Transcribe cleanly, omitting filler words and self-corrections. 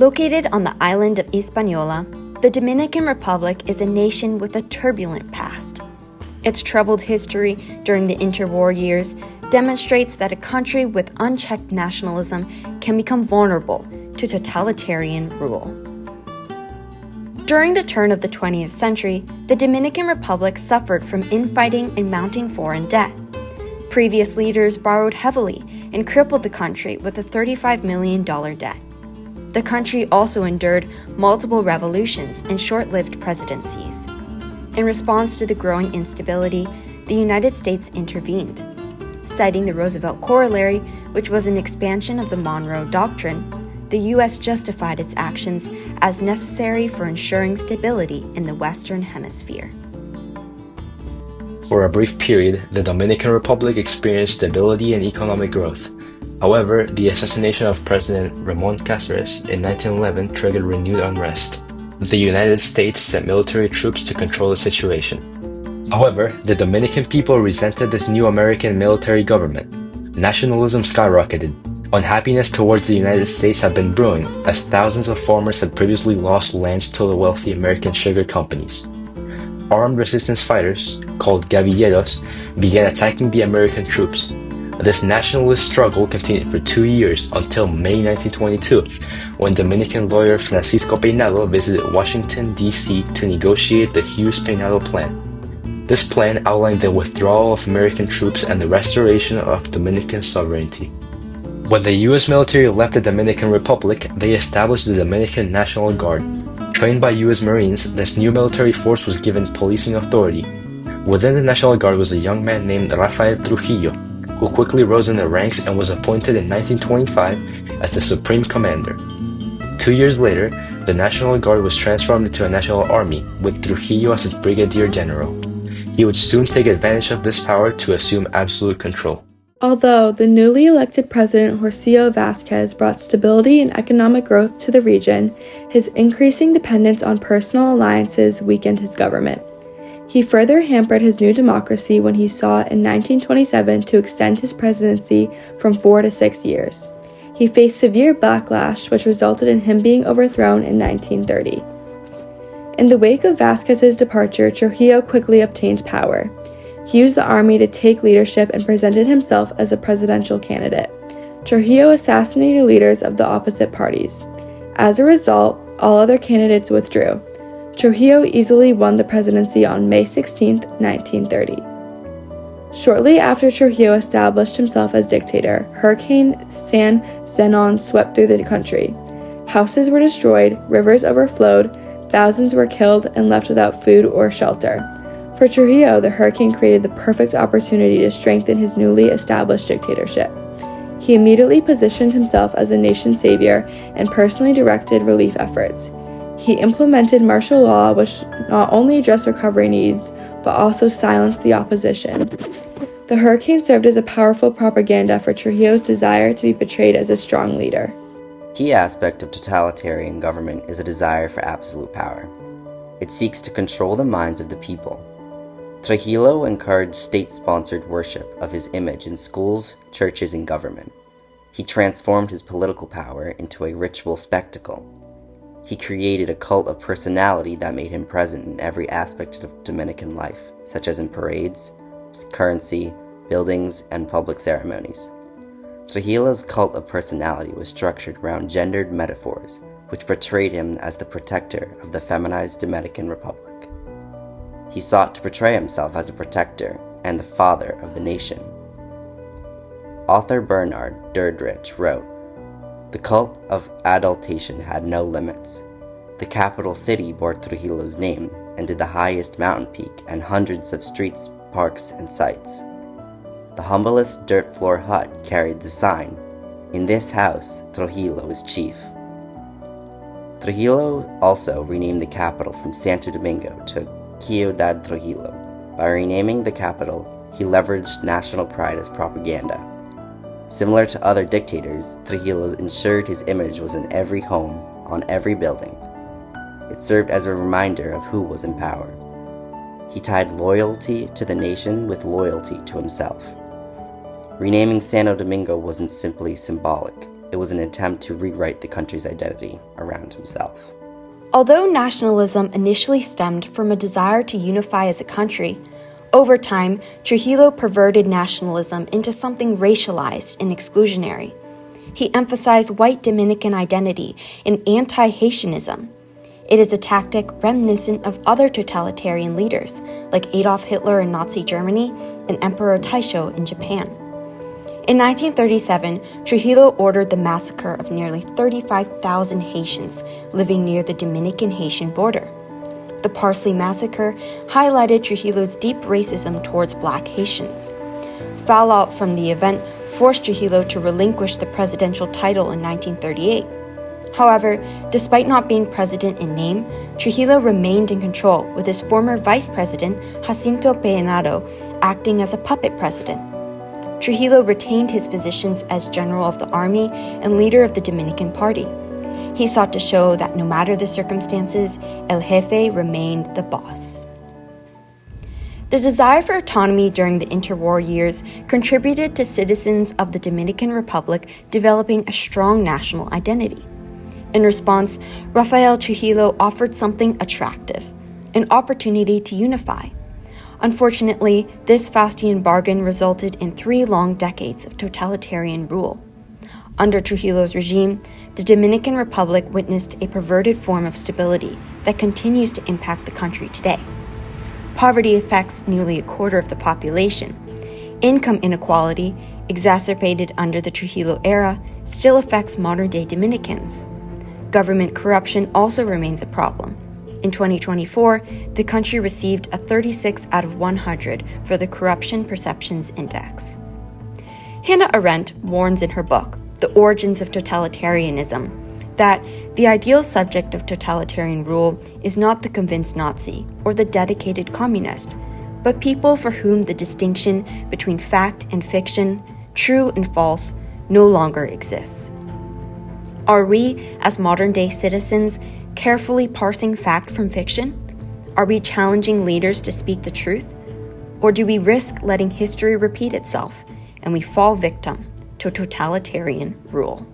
Located on the island of Hispaniola, the Dominican Republic is a nation with a turbulent past. Its troubled history during the interwar years demonstrates that a country with unchecked nationalism can become vulnerable to totalitarian rule. During the turn of the 20th century, the Dominican Republic suffered from infighting and mounting foreign debt. Previous leaders borrowed heavily and crippled the country with a $35 million debt. The country also endured multiple revolutions and short-lived presidencies. In response to the growing instability, the United States intervened. Citing the Roosevelt Corollary, which was an expansion of the Monroe Doctrine, the U.S. justified its actions as necessary for ensuring stability in the Western Hemisphere. For a brief period, the Dominican Republic experienced stability and economic growth. However, the assassination of President Ramon Cáceres in 1911 triggered renewed unrest. The United States sent military troops to control the situation. However, the Dominican people resented this new American military government. Nationalism skyrocketed. Unhappiness towards the United States had been brewing, as thousands of farmers had previously lost lands to the wealthy American sugar companies. Armed resistance fighters, called guerrilleros, began attacking the American troops. This nationalist struggle continued for 2 years until May 1922, when Dominican lawyer Francisco Peinado visited Washington, D.C. to negotiate the Hughes-Peinado Plan. This plan outlined the withdrawal of American troops and the restoration of Dominican sovereignty. When the U.S. military left the Dominican Republic, they established the Dominican National Guard. Trained by U.S. Marines, this new military force was given policing authority. Within the National Guard was a young man named Rafael Trujillo, who quickly rose in the ranks and was appointed in 1925 as the Supreme Commander. 2 years later, the National Guard was transformed into a national army, with Trujillo as its brigadier general. He would soon take advantage of this power to assume absolute control. Although the newly elected president Jorge Vasquez brought stability and economic growth to the region, his increasing dependence on personal alliances weakened his government. He further hampered his new democracy when he sought in 1927 to extend his presidency from 4 to 6 years. He faced severe backlash, which resulted in him being overthrown in 1930. In the wake of Vasquez's departure, Trujillo quickly obtained power. He used the army to take leadership and presented himself as a presidential candidate. Trujillo assassinated leaders of the opposite parties. As a result, all other candidates withdrew. Trujillo easily won the presidency on May 16, 1930. Shortly after Trujillo established himself as dictator, Hurricane San Zenon swept through the country. Houses were destroyed, rivers overflowed, thousands were killed and left without food or shelter. For Trujillo, the hurricane created the perfect opportunity to strengthen his newly established dictatorship. He immediately positioned himself as the nation's savior and personally directed relief efforts. He implemented martial law, which not only addressed recovery needs, but also silenced the opposition. The hurricane served as a powerful propaganda for Trujillo's desire to be portrayed as a strong leader. A key aspect of totalitarian government is a desire for absolute power. It seeks to control the minds of the people. Trujillo encouraged state-sponsored worship of his image in schools, churches, and government. He transformed his political power into a ritual spectacle. He created a cult of personality that made him present in every aspect of Dominican life, such as in parades, currency, buildings, and public ceremonies. Trujillo's cult of personality was structured around gendered metaphors, which portrayed him as the protector of the feminized Dominican Republic. He sought to portray himself as a protector and the father of the nation. Author Bernard Durdrich wrote, "The cult of adultation had no limits. The capital city bore Trujillo's name and did the highest mountain peak and hundreds of streets, parks, and sites. The humblest dirt floor hut carried the sign, 'In this house, Trujillo is chief.'" Trujillo also renamed the capital from Santo Domingo to Ciudad Trujillo. By renaming the capital, he leveraged national pride as propaganda. Similar to other dictators, Trujillo ensured his image was in every home, on every building. It served as a reminder of who was in power. He tied loyalty to the nation with loyalty to himself. Renaming Santo Domingo wasn't simply symbolic. it was an attempt to rewrite the country's identity around himself. Although nationalism initially stemmed from a desire to unify as a country, over time, Trujillo perverted nationalism into something racialized and exclusionary. He emphasized white Dominican identity and anti-Haitianism. It is a tactic reminiscent of other totalitarian leaders, like Adolf Hitler in Nazi Germany and Emperor Taisho in Japan. In 1937, Trujillo ordered the massacre of nearly 35,000 Haitians living near the Dominican-Haitian border. The Parsley Massacre highlighted Trujillo's deep racism towards Black Haitians. Fallout from the event forced Trujillo to relinquish the presidential title in 1938. However, despite not being president in name, Trujillo remained in control, with his former vice president, Jacinto Peinado, acting as a puppet president. Trujillo retained his positions as general of the army and leader of the Dominican Party. He sought to show that no matter the circumstances, El Jefe remained the boss. The desire for autonomy during the interwar years contributed to citizens of the Dominican Republic developing a strong national identity. In response, Rafael Trujillo offered something attractive, an opportunity to unify. Unfortunately, this Faustian bargain resulted in 3 long decades of totalitarian rule. Under Trujillo's regime, the Dominican Republic witnessed a perverted form of stability that continues to impact the country today. Poverty affects nearly a quarter of the population. Income inequality, exacerbated under the Trujillo era, still affects modern-day Dominicans. Government corruption also remains a problem. In 2024, the country received a 36 out of 100 for the Corruption Perceptions Index. Hannah Arendt warns in her book, The Origins of Totalitarianism, that the ideal subject of totalitarian rule is not the convinced Nazi or the dedicated communist, but people for whom the distinction between fact and fiction, true and false, no longer exists. Are we, as modern-day citizens, carefully parsing fact from fiction? Are we challenging leaders to speak the truth? Or do we risk letting history repeat itself and we fall victim to totalitarian rule?